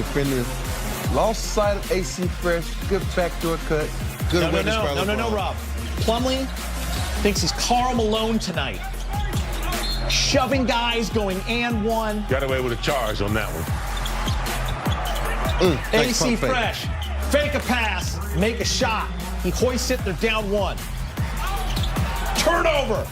defenders lost sight of AC Fresh. Good backdoor cut. Good awareness by LeBron. No, Rob. Plumlee thinks he's Karl Malone tonight. Shoving guys, going and one. Got away with a charge on that one. AC Fresh, fake a pass, make a shot. He hoists it, they're down one. Turnover.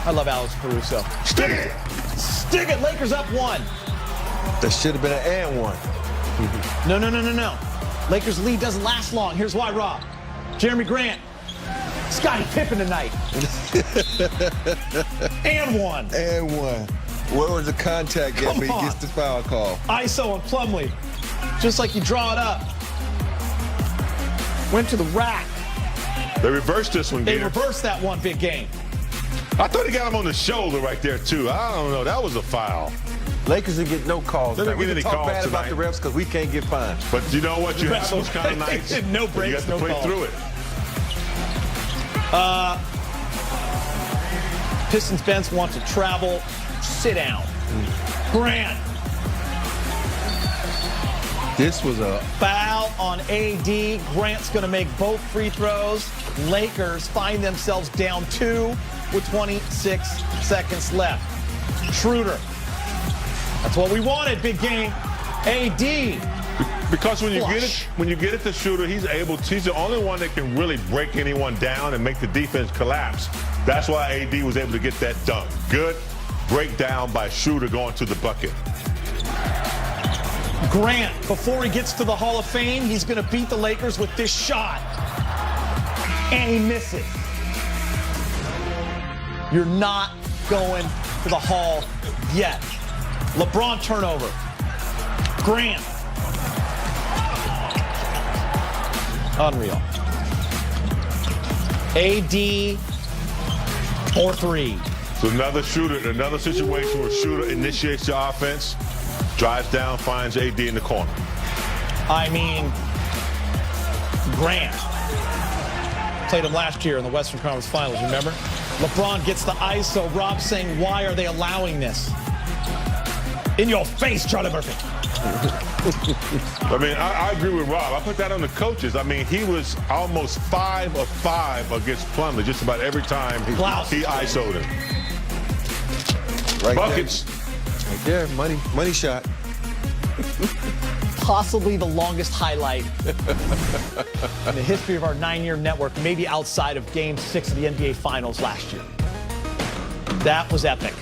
I love Alex Caruso. Stick it. Stick it. Lakers up one. That should have been an and one. No. Lakers lead doesn't last long. Here's why, Rob. Jeremy Grant. Scottie Pippen tonight. And one. And one. Where was the contact gap? He gets the foul call. ISO on Plumlee. Just like you draw it up. Went to the rack. They reversed this one, They reversed that one big game. I thought he got him on the shoulder right there, too. I don't know. That was a foul. Lakers didn't get no calls. They didn't get any calls talk bad tonight about the refs because we can't get fined. But you know what? You have those kind of nights. No breaks, you got to play through it. Pistons bench want to travel. Sit down. Grant. This was a Foul on AD. Grant's going to make both free throws. Lakers find themselves down 2 with 26 seconds left. Schroeder. That's what we wanted, big game. AD. Because when you get it to Schroeder, he's the only one that can really break anyone down and make the defense collapse. That's why AD was able to get that dunk. Good breakdown by Schroeder going to the bucket. Grant, before he gets to the Hall of Fame, he's going to beat the Lakers with this shot. And he misses. You're not going to the Hall yet. LeBron turnover. Grant. Unreal. AD or 3. So another situation where Schroeder initiates the offense, drives down, finds AD in the corner. I mean, Grant played him last year in the Western Conference Finals, remember? LeBron gets the ISO. Rob saying, why are they allowing this? In your face, Charlie Murphy. I mean, I agree with Rob. I put that on the coaches. I mean, he was almost 5 of 5 against Plumlee just about every time he ISO'd him. right Buckets. There. Right there, money shot. Possibly the longest highlight in the history of our 9-year network, maybe outside of Game 6 of the NBA Finals last year. That was epic.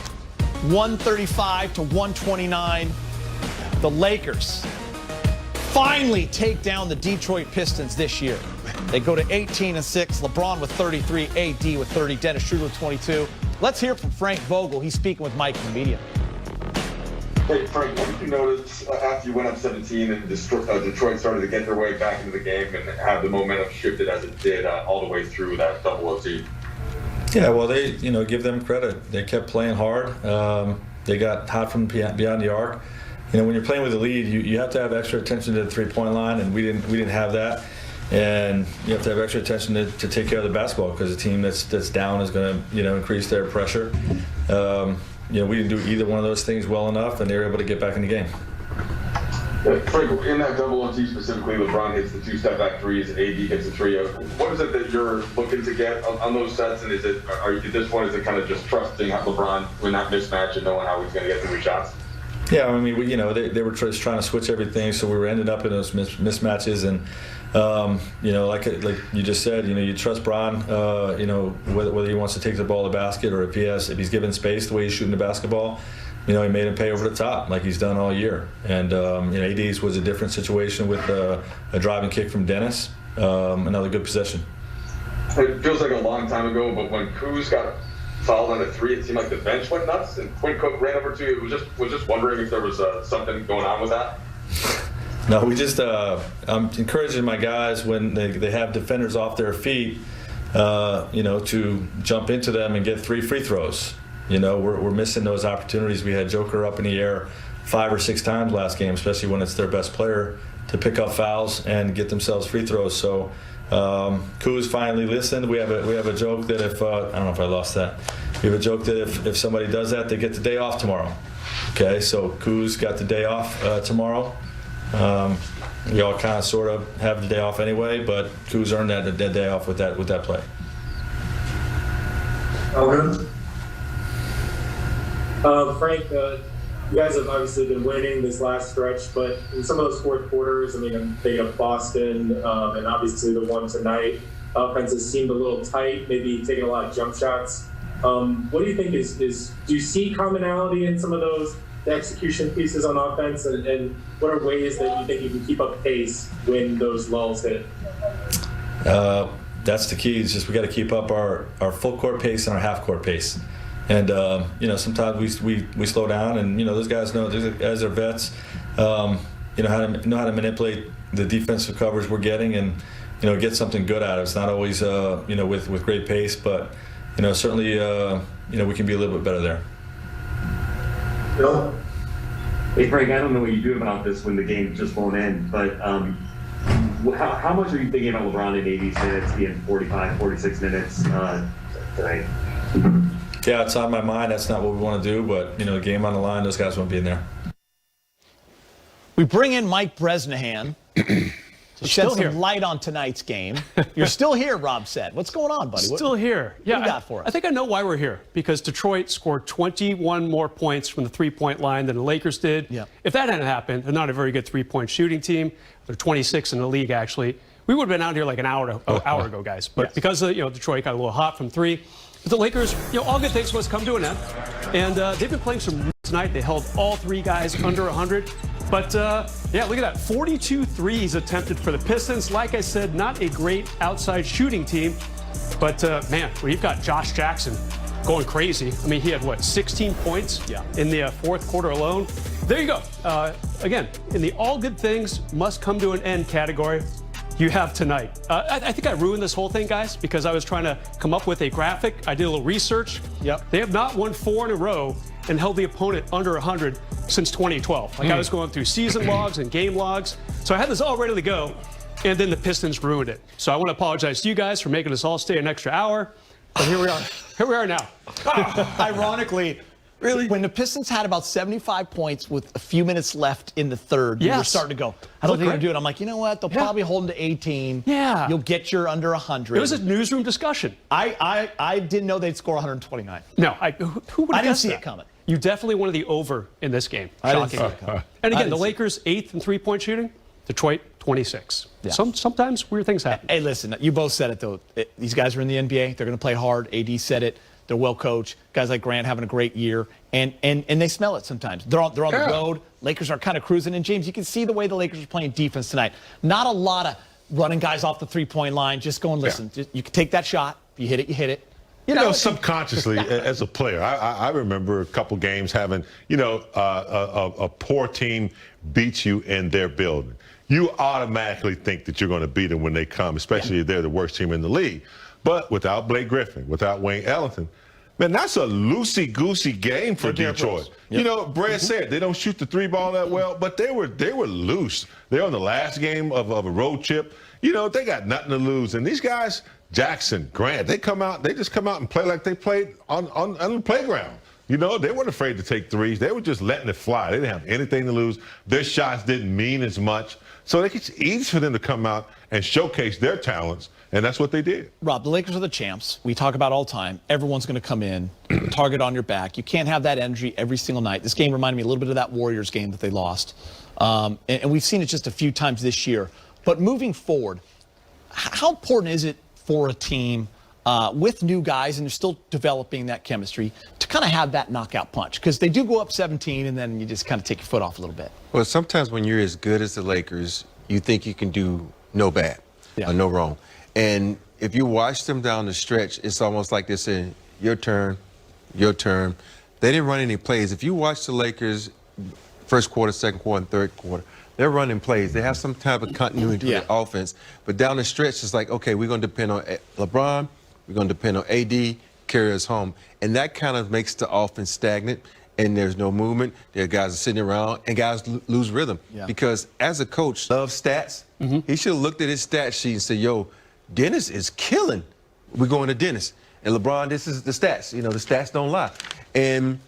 135 to 129. The Lakers finally take down the Detroit Pistons this year. They go to 18-6. LeBron with 33, AD with 30, Dennis Schroeder with 22. Let's hear from Frank Vogel. He's speaking with Mike from the media. Hey, Frank, what did you notice after you went up 17 and Detroit started to get their way back into the game and have the momentum shifted as it did all the way through that double OT? Yeah, well, they, give them credit. They kept playing hard. They got hot from beyond the arc. When you're playing with the lead, you have to have extra attention to the three-point line, and we didn't have that. And you have to have extra attention to take care of the basketball because a team that's down is going to increase their pressure. We didn't do either one of those things well enough, and they were able to get back in the game. Frank, in that double OT specifically, LeBron hits the 2-step back threes, AD hits a three. What is it that you're looking to get on those sets? And at this point, is it kind of just trusting LeBron in that mismatch and knowing how he's going to get 3 shots? Yeah, I mean, they were just trying to switch everything, so we were ended up in those mismatches, and like you just said, you trust Bron, whether he wants to take the ball to the basket or if he's given space the way he's shooting the basketball, he made him pay over the top like he's done all year. And AD's was a different situation with a driving kick from Dennis, another good possession. It feels like a long time ago, but when Kuz got fouled on a 3, it seemed like the bench went nuts, and Quinn Cook ran over to you. Was just wondering if there was something going on with that. No, I'm encouraging my guys when they have defenders off their feet, to jump into them and get 3 free throws. We're missing those opportunities. We had Joker up in the air 5 or 6 times last game, especially when it's their best player, to pick up fouls and get themselves free throws. So Kuz finally listened. We have a joke that if I don't know if I lost that. We have a joke that if somebody does that, they get the day off tomorrow. Okay, so Kuz got the day off tomorrow, We all kind of sort of have the day off anyway, but Kuz earned that day off with that play. Good. Frank, you guys have obviously been winning this last stretch, but in some of those fourth quarters, I mean, I'm thinking of Boston and obviously the one tonight, offenses seemed a little tight, maybe taking a lot of jump shots. What do you think is do you see commonality in some of those execution pieces on offense, and what are ways that you think you can keep up pace when those lulls hit? That's the key. It's just we got to keep up our full court pace and our half court pace. And sometimes we slow down, and those guys know, those guys are vets. How to manipulate the defensive coverage we're getting, and get something good out of it. It's not always with great pace, but certainly we can be a little bit better there. Bill? Hey Frank, I don't know what you do about this when the game just won't end, but how much are you thinking about LeBron in 80 minutes being 45, 46 minutes tonight? Yeah, it's on my mind. That's not what we want to do, but the game on the line, those guys won't be in there. We bring in Mike Bresnahan to shed some light on tonight's game. You're still here, Rob said. What's going on, buddy? Still here. What do you got for us? I think I know why we're here, because Detroit scored 21 more points from the three-point line than the Lakers did. Yeah. If that hadn't happened, they're not a very good three-point shooting team. They're 26 in the league, actually. We would have been out here like an hour ago, guys. But because Detroit got a little hot from three. But the Lakers, all good things must come to an end. And they've been playing some tonight. They held all three guys under 100. But, look at that. 42 threes attempted for the Pistons. Like I said, not a great outside shooting team. But, we've got Josh Jackson going crazy. I mean, he had, 16 points in the fourth quarter alone. There you go. Again, in the all good things must come to an end category, you have tonight. I think I ruined this whole thing, guys, because I was trying to come up with a graphic. I did a little research. Yep. They have not won 4 in a row and held the opponent under 100 since 2012. I was going through season logs and game logs. So I had this all ready to go, and then the Pistons ruined it. So I want to apologize to you guys for making us all stay an extra hour. But here we are. Here we are now. Ironically, really, when the Pistons had about 75 points with a few minutes left in the third, you were starting to go, I don't think they're going to do it. I'm like, you know what? They'll probably hold them to 18. Yeah. You'll get your under 100. It was a newsroom discussion. I didn't know they'd score 129. No, who would have I didn't see it coming. You definitely wanted the over in this game. I didn't see it coming. And again, the Lakers 8th in three-point shooting, Detroit 26. Yeah. Sometimes weird things happen. Hey, listen, you both said it, though. These guys are in the NBA. They're going to play hard. AD said it. They're well coached. Guys like Grant having a great year, and they smell it sometimes. They're on the road. Lakers are kind of cruising. And James, you can see the way the Lakers are playing defense tonight. Not a lot of running guys off the three-point line. Just going, listen, you can take that shot. If you hit it, you hit it. Subconsciously, as a player, I remember a couple games having, a poor team beat you in their building. You automatically think that you're going to beat them when they come, especially if they're the worst team in the league. But without Blake Griffin, without Wayne Ellington, man, that's a loosey-goosey game for Detroit. Yep. Brad said they don't shoot the three ball that well, but they were loose. They're on the last game of a road trip. They got nothing to lose. And these guys, Jackson, Grant, they just come out and play like they played on the playground. They weren't afraid to take threes. They were just letting it fly. They didn't have anything to lose. Their shots didn't mean as much. So it's easy for them to come out and showcase their talents, and that's what they did. Rob, the Lakers are the champs. We talk about all the time. Everyone's going to come in, target on your back. You can't have that energy every single night. This game reminded me a little bit of that Warriors game that they lost. And we've seen it just a few times this year. But moving forward, how important is it for a team with new guys, and they're still developing that chemistry, to kind of have that knockout punch? Because they do go up 17, and then you just kind of take your foot off a little bit. Well, sometimes when you're as good as the Lakers, you think you can do no bad or no wrong. And if you watch them down the stretch, it's almost like they're saying, your turn, your turn. They didn't run any plays. If you watch the Lakers first quarter, second quarter, and third quarter, they're running plays. They have some type of continuity to their offense. But down the stretch, it's like, okay, we're going to depend on LeBron. We're going to depend on AD, carry us home. And that kind of makes the offense stagnant, and there's no movement. There guys are sitting around, and guys lose rhythm. Because as a coach, loves stats. He should have looked at his stat sheet and said, yo, Dennis is killing. We're going to Dennis. And LeBron, this is the stats. The stats don't lie. And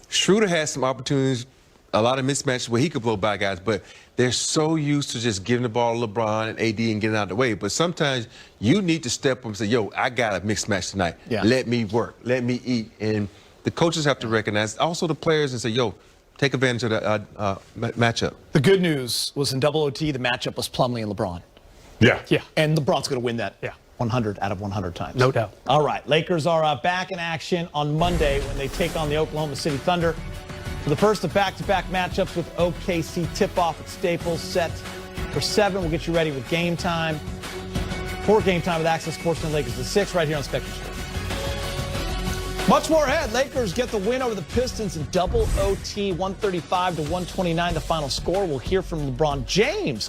Schroeder had some opportunities a lot of mismatches where he could blow by guys, but they're so used to just giving the ball to LeBron and AD and getting out of the way. But sometimes you need to step up and say, yo, I got a mixed match tonight. Yeah. Let me work. Let me eat. And the coaches have to recognize, also the players, and say, yo, take advantage of the matchup. The good news was in double OT, the matchup was Plumlee and LeBron. Yeah. Yeah. And LeBron's going to win that Yeah. 100 out of 100 times. No doubt. All right, Lakers are back in action on Monday when they take on the Oklahoma City Thunder. For the first of back-to-back matchups with OKC tip-off at Staples, set for 7. We'll get you ready with Game Time. For Game Time with Access Sports and Lakers at 6 right here on Spectrum Sports. Much more ahead. Lakers get the win over the Pistons in double OT, 135 to 129, the final score. We'll hear from LeBron James.